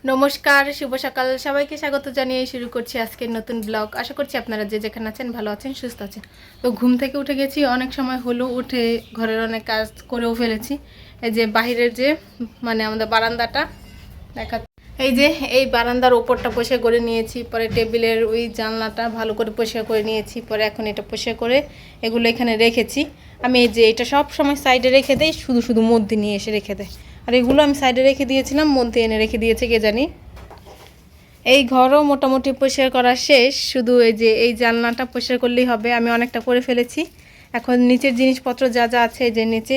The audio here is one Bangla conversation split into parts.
নমস্কার, শুভ সকাল। সবাইকে স্বাগত জানিয়ে শুরু করছি আজকের নতুন ব্লগ। আশা করছি আপনারা যে যেখানে আছেন ভালো আছেন, সুস্থ আছেন। তো ঘুম থেকে উঠে গেছি, অনেক সময় হলো, উঠে ঘরের অনেক কাজ করেও ফেলেছি। এই যে বাহিরের যে আমাদের বারান্দাটা দেখা, এই যে এই বারান্দার ওপরটা পরিষ্কার করে নিয়েছি, পরে টেবিলের ওই জানলাটা ভালো করে পরিষ্কার করে নিয়েছি, পরে এখন এটা পরিষ্কার করে এগুলো এখানে রেখেছি। আমি এই যে এটা সব সময় সাইডে রেখে দেই, শুধু শুধু মধ্যে নিয়ে এসে রেখে দেয়। আর এগুলো আমি সাইডে রেখে দিয়েছিলাম, মধ্যে এনে রেখে দিয়েছে কে জানি। এই ঘরও মোটামুটি পরিষ্কার করা শেষ, শুধু এই যে এই জানলাটা পরিষ্কার করলেই হবে। আমি অনেকটা করে ফেলেছি। এখন নিচের জিনিসপত্র যা যা আছে, যে নিচে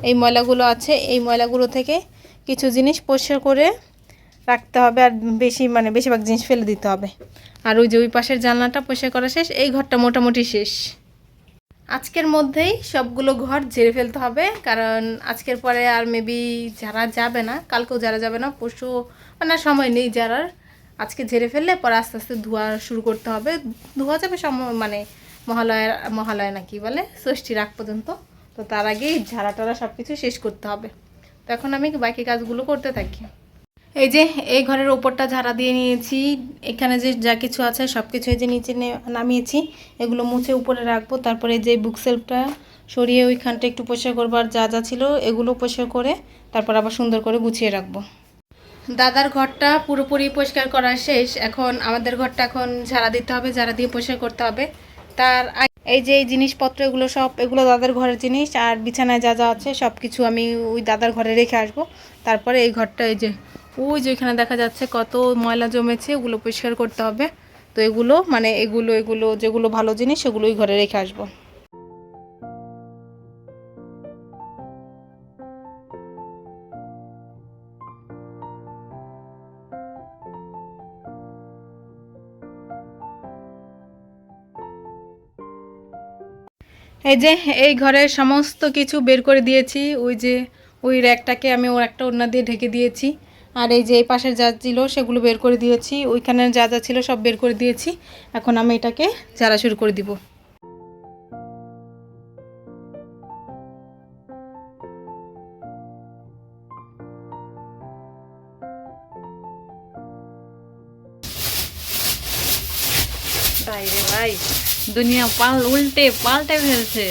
এই ময়লাগুলো আছে, এই ময়লাগুলো থেকে কিছু জিনিস পরিষ্কার করে রাখতে হবে, আর বেশিরভাগ জিনিস ফেলে দিতে হবে। আর ওই যে ওই পাশের জানলাটা পরিষ্কার করা শেষ, এই ঘরটা মোটামুটি শেষ। আজকের মধ্যেই সবগুলো ঘর ঝেড়ে ফেলতে হবে, কারণ আজকের পরে আর মেবি যারা যাবে না, কালকেও যারা যাবে না, পরশু সময় নেই যারা। আজকে ঝেড়ে ফেললে পরে আস্তে আস্তে ধোয়া শুরু করতে হবে। ধোয়া যাবে সময় মহালয়া না কি বলে, ষষ্ঠীর আগ পর্যন্ত। তো তার আগেই ঝাড়া টাড়া সব কিছু শেষ করতে হবে। তো এখন আমি বাকি কাজগুলো করতে থাকি। এই যে এই ঘরের ওপরটা ঝাড়া দিয়ে নিয়েছি, এখানে যে যা কিছু আছে সব কিছু এই যে নিচে নামিয়েছি, এগুলো মুছে উপরে রাখবো। তারপরে যে বুক সেলফটা সরিয়ে ওইখানটা একটু পরিষ্কার করবো, আর যা যা ছিল এগুলো পরিষ্কার করে তারপর আবার সুন্দর করে গুছিয়ে রাখবো। দাদার ঘরটা পুরোপুরি পরিষ্কার করা শেষ, এখন আমাদের ঘরটা এখন ঝাড়া দিতে হবে, ঝাড়া দিয়ে পরিষ্কার করতে হবে। তার এই যে এই জিনিসপত্র এগুলো দাদার ঘরের জিনিস, আর বিছানায় যা যা আছে সব কিছু আমি ওই দাদার ঘরে রেখে আসবো। তারপরে এই ঘরটা এই যে ওই যে এখানে দেখা যাচ্ছে কত ময়লা জমেছে, ওগুলো পরিষ্কার করতে হবে। তো এগুলো এগুলো যেগুলো ভালো জিনিস সেগুলো ওই ঘরে রেখে আসবো। এই যে এই ঘরের সমস্ত কিছু বের করে দিয়েছি, ওই যে ওই র্যাকটাকে আমি একটা ওড়না দিয়ে ঢেকে দিয়েছি। আর এই যে এই পাশের যা ছিল সেগুলো বের করে দিয়েছি, ওইখানে যা যা ছিল সব বের করে দিয়েছি। এখন আমি এটাকে ঝাড়া শুরু করে দিব। ভাই রে ভাই, দুনিয়া উল্টে পাল্টে ফেলছে।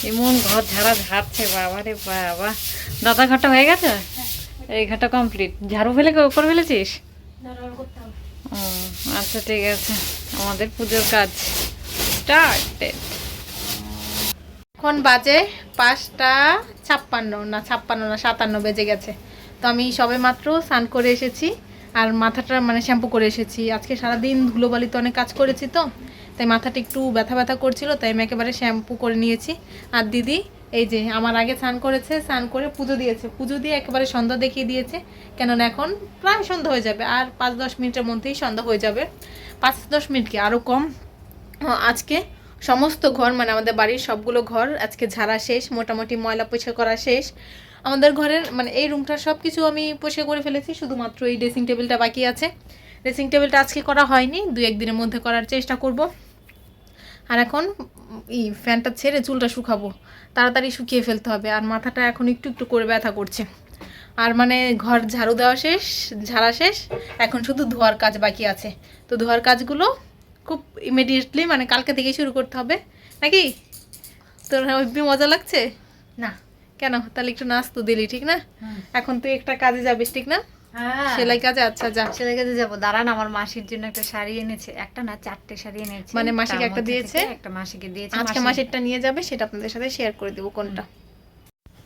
এমন ঘর ঝাড়া ঝাড়ছে, বাবা রে বাবা। দাদা ঘরটা হয়ে গেছে, এই ঘরটা কমপ্লিট। ঝাড়ু করে ফেলেছিস? ও আচ্ছা, ঠিক আছে। আমাদের পুজোর কাজ স্টার্টেড। এখন বাজে 5:56 না 57 বেজে গেছে। তো আমি সবে মাত্র স্নান করে এসেছি, আর মাথাটা শ্যাম্পু করে এসেছি। আজকে সারাদিন ধুলোবালিতে অনেক কাজ করেছি, তো তাই মাথাটা একটু ব্যথা ব্যথা করছিল, তাই আমি একেবারে শ্যাম্পু করে নিয়েছি। আর দিদি এই যে আমার আগে স্নান করেছে, স্নান করে পুজো দিয়েছে, পুজো দিয়ে একেবারে সন্ধ্যা দেখিয়ে দিয়েছে। কেননা এখন প্রায় সন্ধ্যা হয়ে যাবে, আর 5-10 মিনিটের মধ্যেই সন্ধ্যা হয়ে যাবে। 5-10 মিনিট কি আরও কম। আজকে সমস্ত ঘর আমাদের বাড়ির সবগুলো ঘর আজকে ঝাড়া শেষ, মোটামুটি ময়লা পরিষ্কার করা শেষ। আমাদের ঘরের এই রুমটার সব কিছু আমি পরিষ্কার করে ফেলেছি, শুধুমাত্র এই ড্রেসিং টেবিলটা বাকি আছে। ড্রেসিং টেবিলটা আজকে করা হয়নি, 2-1 দিনের মধ্যে করার চেষ্টা করব। আর এখন এই ফ্যানটা ছেড়ে চুলটা শুকাবো, তাড়াতাড়ি শুকিয়ে ফেলতে হবে। আর মাথাটা এখন একটু একটু করে ব্যথা করছে। আর ঘর ঝাড়ু দেওয়া শেষ, ঝাড়া শেষ, এখন শুধু ধোয়ার কাজ বাকি আছে। তো ধোয়ার কাজগুলো খুব ইমিডিয়েটলি কালকে থেকেই শুরু করতে হবে, নাকি? তোর হেব্বি মজা লাগছে না? কেন? তাহলে একটু নাচ তো দিলি, ঠিক না? এখন তুই একটা কাজে যাবিস, ঠিক না? হ্যাঁ, সেলাই কাজে। আচ্ছা যা, সেলাই কাজে যাবো। দাঁড়ান, আমার মাসির জন্য একটা শাড়ি এনেছে। একটা না, 4টে শাড়ি এনেছে। মাসিকে একটা দিয়েছে, একটা মাসিকে দিয়েছে। আজকে মাসিরটা নিয়ে যাবে, সেটা আপনাদের সাথে শেয়ার করে দেবো কোনটা।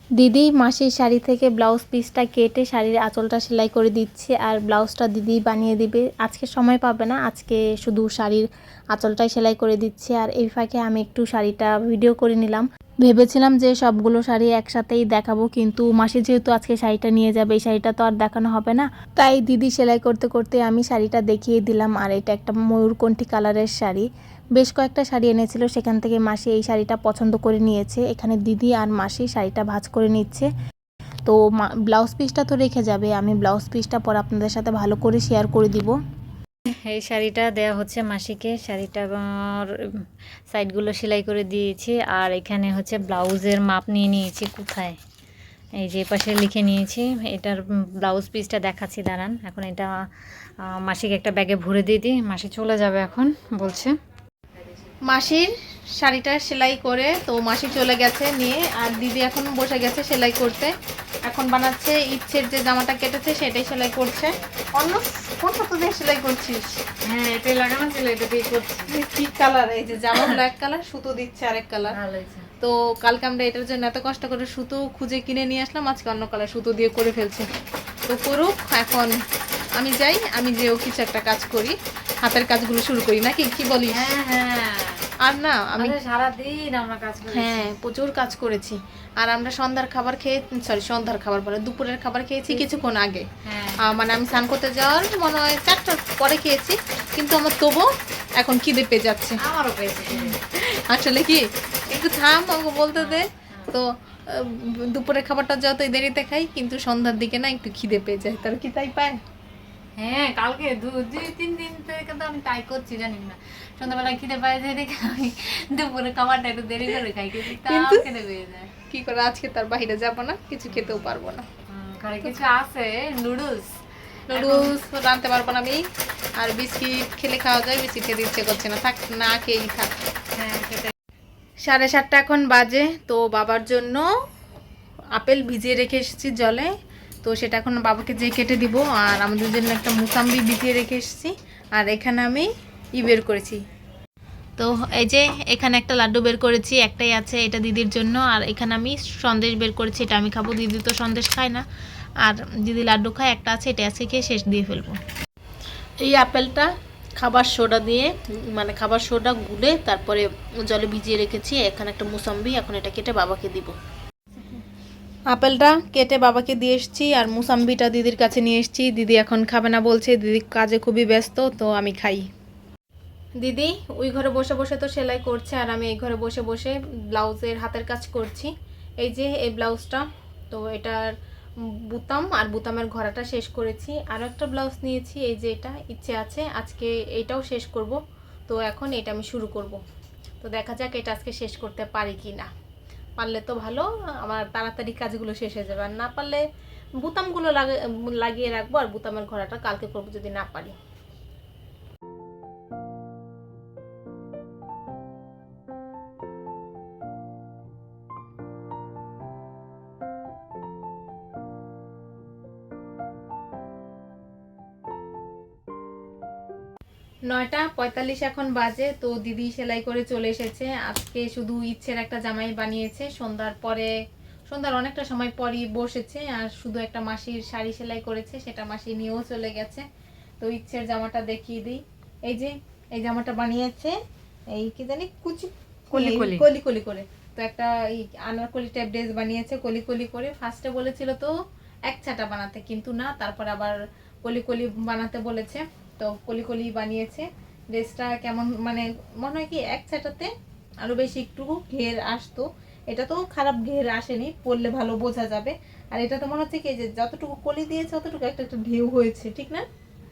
দিদি মাসির শাড়ি থেকে ব্লাউজ পিসটা কেটে শাড়ির আঁচলটা সেলাই করে দিচ্ছে, আর ব্লাউজটা দিদি বানিয়ে দিবে। আজকে সময় পাবে না, আজকে শুধু শাড়ির আঁচলটাই সেলাই করে দিচ্ছে। আর এই ফাঁকে আমি একটু শাড়িটা ভিডিও করে নিলাম। ভেবেছিলাম যে সবগুলো শাড়ি একসাথেই দেখাবো, কিন্তু মাসি যেহেতু আজকে শাড়িটা নিয়ে যাবে, এই শাড়িটা তো আর দেখানো হবে না, তাই দিদি সেলাই করতে করতে আমি শাড়িটা দেখিয়ে দিলাম। আর এটা একটা ময়ূরকণ্ঠী কালারের শাড়ি। বেশ কয়েকটা শাড়ি এনেছিল, সেখান থেকে মাসি এই শাড়িটা পছন্দ করে নিয়েছে। এখানে দিদি আর মাসি শাড়িটা ভাঁজ করে নিচ্ছে। তো ব্লাউজ পিসটা তো রেখে যাবে, আমি ব্লাউজ পিসটা পর আপনাদের সাথে ভালো করে শেয়ার করে দিব। এই শাড়িটা দেয়া হচ্ছে মাসিকে। শাড়িটার সাইডগুলো সেলাই করে দিয়েছি। আর এখানে হচ্ছে ব্লাউজের মাপ নিয়ে নিয়েছি। কোথায় এই যে পাশে লিখে নিয়েছি, এটার ব্লাউজ পিসটা দেখাচ্ছি, দাঁড়ান। এখন এটা মাসিকে একটা ব্যাগে ভরে দিয়ে দিই, মাসি চলে যাবে এখন বলছে। মাসির শাড়িটা সেলাই করে তো মাসি চলে গেছে নিয়ে, আর দিদি এখন বসে গেছে সেলাই করতে। এখন বানাচ্ছে ইচ্ছের যে জামাটা কেটেছে সেটাই সেলাই করছে। অন্য কোন সুতো দিয়ে সেলাই করছিস? হ্যাঁ, এটাই লাগানো ছিল, এটা দিয়ে করছি। কি কালার? এই যে জামাগুলো এক কালার, সুতো দিচ্ছে আরেক কালার। ভালো হয়েছে। তো কালকে আমরা এটার জন্য এত কষ্ট করে সুতো খুঁজে কিনে নিয়ে আসলাম, আজকে অন্য কালার সুতো দিয়ে করে ফেলছে। তো করুক, এখন আমি যাই, আমি যেও কিছু একটা কাজ করি, হাতের কাজগুলো শুরু করি নাকি, কি বলিস? হ্যাঁ হ্যাঁ, আর না আমি সারাদিন আমরা কাজ করি। হ্যাঁ প্রচুর কাজ করেছি। আর আমরা সন্ধ্যার খাবার খেয়ে, সরি সন্ধ্যার খাবার বলে দুপুরের খাবার খেয়েছি কিছুক্ষণ আগে। মানে আমি স্নান করতে যাওয়ার মনে হয় 4টার পরে খেয়েছি, কিন্তু আমার তবু এখন খিদে পেয়ে যাচ্ছে। আমারও পেয়েছে। আসলে কি, একটু থাম আমাকে বলতে দে। তো দুপুরের খাবারটা যতই দেরিতে খাই, কিন্তু সন্ধ্যার দিকে না একটু খিদে পেয়ে যায়। তার কি তাই পায়? হ্যাঁ, কালকে 2-3 দিন থেকে তো আমি তাই করছি, জানি না। সন্ধ্যাবেলা খিদে পায় যায় দেখে আমি দুপুরে খাবারটা একটু দেরি করে খাই, কিন্তু তাও খিদে পেয়ে যায়। কি করে আজকে তার বাইরে যাবো না, কিছু খেতেও পারবো না। ঘরে কিছু আছে, নুডলস রাঁধতে পারবো না আমি। আর বিস্কিট খেলে খাওয়া যায়, বিস্কিট খেতে ইচ্ছে করছে না, থাক না খেয়েই থাক। হ্যাঁ সেটাই। 7:30 এখন বাজে। তো বাবার জন্য আপেল ভিজিয়ে রেখে এসেছি জলে, তো সেটা এখন বাবাকে যে কেটে দিব। আর আমাদের জন্য একটা মুসাম্বি ভিজিয়ে রেখে এসেছি। আর এখানে আমি বের করেছি, তো এই যে এখানে একটা লাড্ডু বের করেছি, একটাই আছে, এটা দিদির জন্য। আর এখানে আমি সন্দেশ বের করেছি, এটা আমি খাবো, দিদি তো সন্দেশ খায় না। আর দিদি লাড্ডু খায়, একটা আছে, এটা আছে খেয়ে শেষ দিয়ে ফেলবো। এই আপেলটা খাবার সোডা দিয়ে, মানে খাবার সোডা গুলে তারপরে জলে ভিজিয়ে রেখেছি। এখানে একটা মুসাম্বি, এখন এটা কেটে বাবাকে দিব। আপেলটা কেটে বাবাকে দিয়ে এসেছি, আর মুসাম্বিটা দিদির কাছে নিয়ে এসেছি। দিদি এখন খাবে না বলছে, দিদি কাজে খুবই ব্যস্ত, তো আমি খাই। দিদি ওই ঘরে বসে বসে তো সেলাই করছে, আর আমি এই ঘরে বসে বসে ব্লাউজের হাতের কাজ করছি। এই যে এই ব্লাউজটা, তো এটার বুতাম আর বুতামের ঘরাটা শেষ করেছি। আরও একটা ব্লাউজ নিয়েছি, এই যে এটা ইচ্ছে আছে আজকে এইটাও শেষ করব। তো এখন এটা আমি শুরু করব, তো দেখা যাক এটা আজকে শেষ করতে পারি কি না। পারলে তো ভালো, আমার তাড়াতাড়ি কাজগুলো শেষ হয়ে যাবে। আর না পারলে বুতামগুলো লাগিয়ে রাখবো, আর বুতামের ঘরাটা কালকে করবো যদি না পারি। 9:45 এখন বাজে। তো দিদি সেলাই করে চলে এসেছে। আজকে শুধু ইচ্ছের একটা জামাই বানিয়েছে, সন্ধ্যার অনেকটা সময় পরই বসেছে। আর শুধু একটা মাসির শাড়ি সেলাই করেছে, সেটা মাসি নিয়েও চলে গেছে। তো ইচ্ছের জামাটা দেখিয়ে দিই। এই যে এই জামাটা বানিয়েছে, এই কি জানি কুচি কলি কলি করে। তো একটা এই আনারকলি টাইপ ড্রেস বানিয়েছে কলি কলি করে। ফার্স্টে বলেছিল তো এক ছাটা বানাতে, কিন্তু না, তারপর আবার কলি কলি বানাতে বলেছে। তো কলি কলি বানিয়েছে। ড্রেসটা কেমন, মানে মনে হয় কি এক ছাটাতে আরো বেশি একটু ঘের আসতো। এটা তো খারাপ ঘের আসেনি, পরলে ভালো বোঝা যাবে। আর এটা তো মনে হচ্ছে কি যে যতটুকু কলি দিয়েছে ততটুকু একটা একটা ঢেউ হয়েছে, ঠিক না?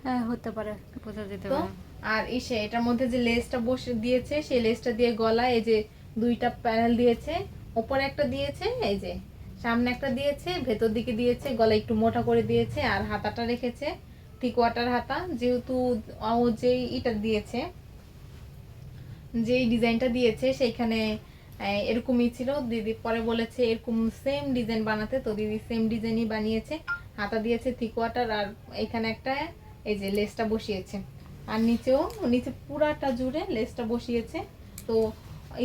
হ্যাঁ হতে পারে, বোঝা যেতে তো পারে। আর ইসে এটার মধ্যে যে লেসটা বসে দিয়েছে, সেই লেসটা দিয়ে গলা এই যে দুইটা প্যানেল দিয়েছে, উপরে একটা দিয়েছে, এই যে সামনে একটা দিয়েছে, ভেতর দিকে দিয়েছে, গলা একটু মোটা করে দিয়েছে। আর হাতাটা রেখেছে ঠিক ওয়াটার হাতা, যেহেতু ও যেই ইটা দিয়েছে, যেই ডিজাইনটা দিয়েছে সেইখানে এরকমই ছিল। দিদি পরে বলেছে এরকম সেম ডিজাইন বানাতে, তো দিদি সেম ডিজাইনই বানিয়েছে। হাতা দিয়েছে থিক ওয়াটার, আর এখানে একটা এই যে লেসটা বসিয়েছে। আর নিচে পুরাটা জুড়ে লেসটা বসিয়েছে। তো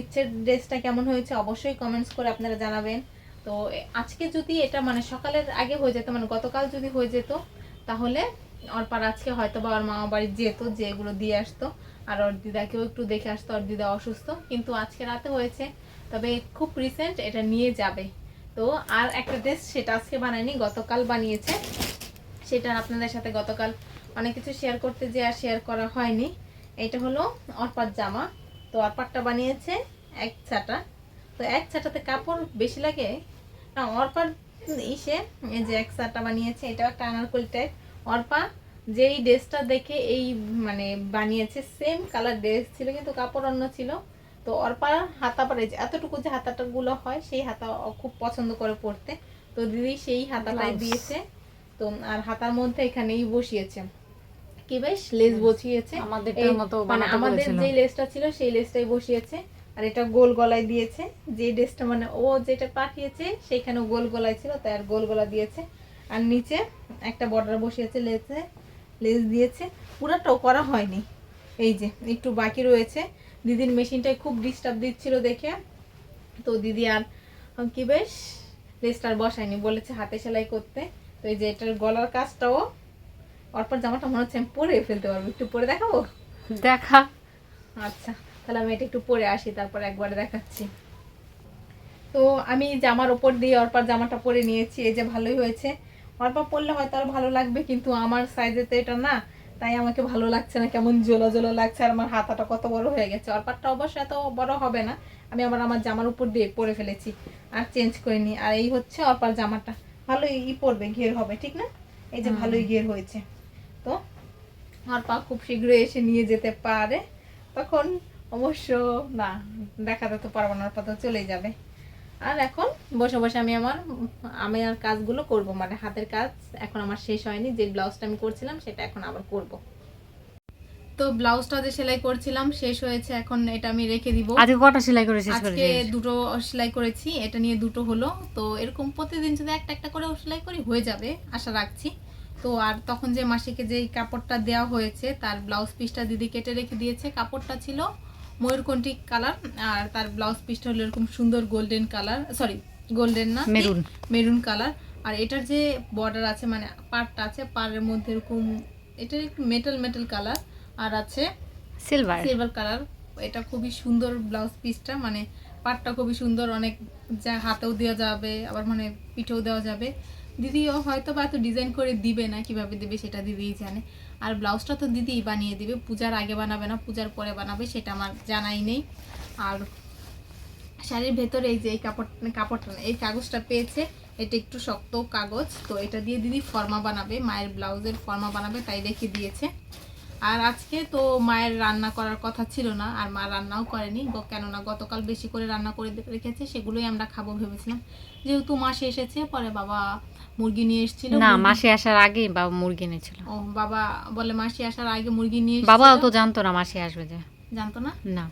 ইচ্ছের ড্রেসটা কেমন হয়েছে অবশ্যই কমেন্টস করে আপনারা জানাবেন। তো আজকে যদি এটা মানে সকালের আগে হয়ে যেত, মানে গতকাল যদি হয়ে যেত, তাহলে অর্পার আজকে হয়তো বা ওর মামা বাড়ি যেত, যে এগুলো দিয়ে আসতো। আর ওর দিদাকেও একটু দেখে আসতো, ওর দিদা অসুস্থ, কিন্তু আজকে রাতে হয়েছে। তবে খুব রিসেন্ট এটা নিয়ে যাবে। তো আর একটা ড্রেস, সেটা আজকে বানায়নি, গতকাল বানিয়েছে। সেটা আপনাদের সাথে গতকাল অনেক কিছু শেয়ার করতে যে আর শেয়ার করা হয়নি। এটা হলো অর্পার জামা। তো অর্পারটা বানিয়েছে এক ছাটা। তো এক ছাটাতে কাপড় বেশি লাগে না, অর্পার ইসে এই যে এক ছাটা বানিয়েছে, এটাও একটা আনারকলি টাইপ। অর্পা যেই ড্রেসটা দেখে এই মানে বানিয়েছে, সেম কালার ড্রেস ছিল, কিন্তু কাপড় অন্য ছিল। তো অর্পা হাতা পারে এতটুকু যে হাতাটা গুলো হয়, সেই হাতা খুব পছন্দ করে পরতে। তো দিদি সেই হাতাটাই Blouse। দিয়েছে। তো আর হাতার মধ্যে এখানেই বসিয়েছে কি বেশ লেস বসিয়েছে, আমাদেরটার এই মতো মানে বানাতে আমাদের বলেছিল। যে লেসটা ছিল সেই লেসটাই বসিয়েছে। আর এটা গোল গলায় দিয়েছে, যে ড্রেসটা মানে ও যেটা পাঠিয়েছে সেখানে গোল গলায় ছিল, তাই আর গোল গলা দিয়েছে। আর নিচে একটা বর্ডার বসিয়েছে, লেস দিয়েছে। পুরাটাও করা হয়নি, এই যে একটু বাকি রয়েছে। দিদির মেশিনটাই খুব ডিস্টার্ব দিচ্ছিল দেখে, তো দিদি আর কি বেশ লেসটার বসায়নি, বলেছে হাতে সেলাই করতে। তো এই যে এটার গলার কাজটাও অর্পার জামাটা মনে হচ্ছে আমি পরে ফেলতে পারবো, একটু পরে দেখাবো। দেখা। আচ্ছা তাহলে আমি এটা একটু পরে আসি, তারপর একবারে দেখাচ্ছি। তো আমি জামার ওপর দিয়ে অর্পার জামাটা পরে নিয়েছি, এই যে ভালোই হয়েছে। অর্পা পরলে হয়তো আর ভালো লাগবে, কিন্তু আমার সাইজে তো এটা না, তাই আমাকে ভালো লাগছে না, কেমন জোলা জোলা লাগছে। আর আমার হাতাটা কত বড় হয়ে গেছে, অর্পারটা অবশ্য এত বড় হবে না। আমি আবার আমার জামার উপর দিয়ে পরে ফেলেছি আর চেঞ্জ করে নি। আর এই হচ্ছে অর্পার জামাটা, ভালোই পরবে, ঘের হবে ঠিক না, এই যে ভালোই ঘের হয়েছে। তো অর্পা খুব শীঘ্রই এসে নিয়ে যেতে পারে, তখন অবশ্য না দেখাতে তো পারবো না, অর্পা তো চলেই যাবে। আর এখন বসে বসে আমি আর কাজগুলো করব, মানে হাতের কাজ এখন আমার শেষ হয়নি। যে ব্লাউজটা আমি করছিলাম সেটা এখন আবার করব। তো ব্লাউজটা যে সেলাই করছিলাম শেষ হয়েছে, এখন এটা আমি রেখে দিব। আজকে কটা সেলাই করে শেষ আজকে করেছিস? দুটো সেলাই করেছি, এটা নিয়ে দুটো হলো। তো এরকম প্রতিদিন যদি একটা একটা করে সেলাই করি হয়ে যাবে আশা রাখছি। তো আর তখন যে মাসিকে যে কাপড়টা দেওয়া হয়েছে তার ব্লাউজ পিসটা দিদি কেটে রেখে দিয়েছে। কাপড়টা ছিল ময়ূরকণ্ঠী কালার, আর তার ব্লাউজ পিসটা হলো এরকম সুন্দর গোল্ডেন কালার, সরি গোল্ডেন না, মেরুন কালার। আর এটার যে বর্ডার আছে মানে পাড়টা আছে, পাড়ের মধ্যে এরকম এটার একটু মেটাল কালার, আর আছে সিলভার কালার। এটা খুবই সুন্দর ব্লাউজ পিসটা, মানে পাটটা খুবই সুন্দর, অনেক যা হাতেও দেওয়া যাবে, আবার মানে পিঠেও দেওয়া যাবে। দিদিও হয়তো বা এত ডিজাইন করে দিবে না, কিভাবে দিবে সেটা দিদিই জানে। আর ব্লাউজটা তো দিদিই বানিয়ে দিবে, পূজার আগে বানাবে না, পূজার পরে বানাবে, সেটা আমার জানাই নেই। আর শাড়ির ভেতরে এই যে এই কাপড়টা এই কাগজটা পেয়েছে, এটা একটু শক্ত কাগজ, তো এটা দিয়ে দিদি ফর্মা বানাবে, মায়ের ব্লাউজের ফর্মা বানাবে, তাই রেখে দিয়েছে। আর আজকে তো মায়ের রান্না করার কথা ছিল না, আর মা রান্নাও করেনি, কেননা গতকাল বেশি করে রান্না করে রেখেছে, সেগুলোই আমরা খাবো ভেবেছিলাম। যেহেতু মাসে এসেছে, পরে বাবা মুরগি নিয়ে এসেছিল। না, মাসি আসার আগেই বাবা মুরগি এনেছিল। ও বাবা বলে মাসি আসার আগে মুরগি নিয়ে এসেছিল। বাবাও তো জানতো না মাসি আসবে, যে জানতো না, না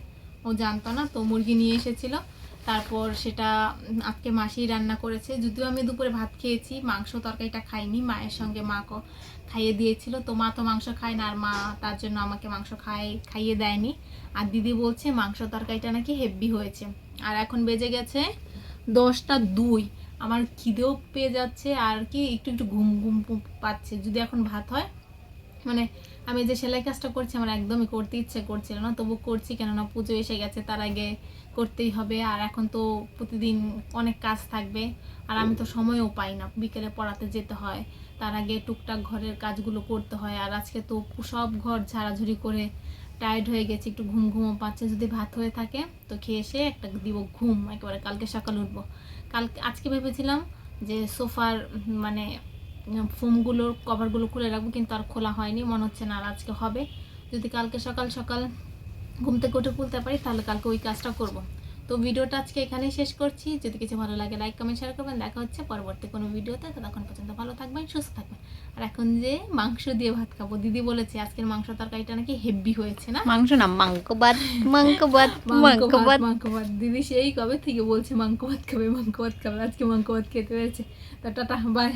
ও জানতো না, তো মুরগি নিয়ে এসেছিল। তারপর সেটা আজকে মাসি রান্না করেছে, যদিও আমি দুপুরে ভাত খেয়েছি, মাংস তরকারিটা খাইনি, মায়ের সঙ্গে মাকে খাইয়ে দিয়েছিল। তো মা তো মাংস খায় না, আর মা তার জন্য আমাকে মাংস খাইয়ে দেয়নি। আর দিদি বলছে মাংস তরকারিটা নাকি হেভি হয়েছে। আর এখন বেজে গেছে 10টা 2, আমার খিদেও পেয়ে যাচ্ছে, আর কি একটু একটু ঘুম ঘুম পাচ্ছে। যদি এখন ভাত হয়, মানে আমি যে সেলাই কাজটা করছি আমার একদমই করতে ইচ্ছে করছিল না, তবু করছি, কেননা পুজো এসে গেছে, তার আগে করতেই হবে। আর এখন তো প্রতিদিন অনেক কাজ থাকবে, আর আমি তো সময়ও পাই না, বিকেলে পড়াতে যেতে হয়, তার আগে টুকটাক ঘরের কাজগুলো করতে হয়। আর আজকে তো সব ঘর ঝাড়াঝুড়ি করে টায়ার্ড হয়ে গেছি, একটু ঘুমও পাচ্ছে। যদি ভাত হয়ে থাকে তো খেয়ে এসে একটা দিব ঘুম, একেবারে কালকে সকাল উঠবো। আজকে ভেবেছিলাম যে সোফার মানে ফোমগুলোর কভারগুলো খুলে রাখবো, কিন্তু আর খোলা হয়নি, মনে হচ্ছে না আর আজকে হবে। যদি কালকে সকাল সকাল ঘুম থেকে উঠে খুলতে পারি তাহলে কালকে ওই কাজটা করব। তো ভিডিওটা আজকে এখানেই শেষ করছি। যদি কিছু ভালো লাগে লাইক কমেন্ট শেয়ার করবেন। দেখা হচ্ছে পরবর্তী কোনো ভিডিওতে, ততক্ষণ পর্যন্ত ভালো থাকবেন, সুস্থ থাকবেন। আর এখন যে মাংস দিয়ে ভাত খাবো, দিদি বলেছে আজকের মাংস তরকারিটা নাকি হেভি হয়েছে। না মাংস না, মাংস ভাত। দিদি সেই কবে থেকে বলছে মাংস ভাত খাবে, আজকে মাংস ভাত খেতে হয়েছে। তো টাটা, বাই।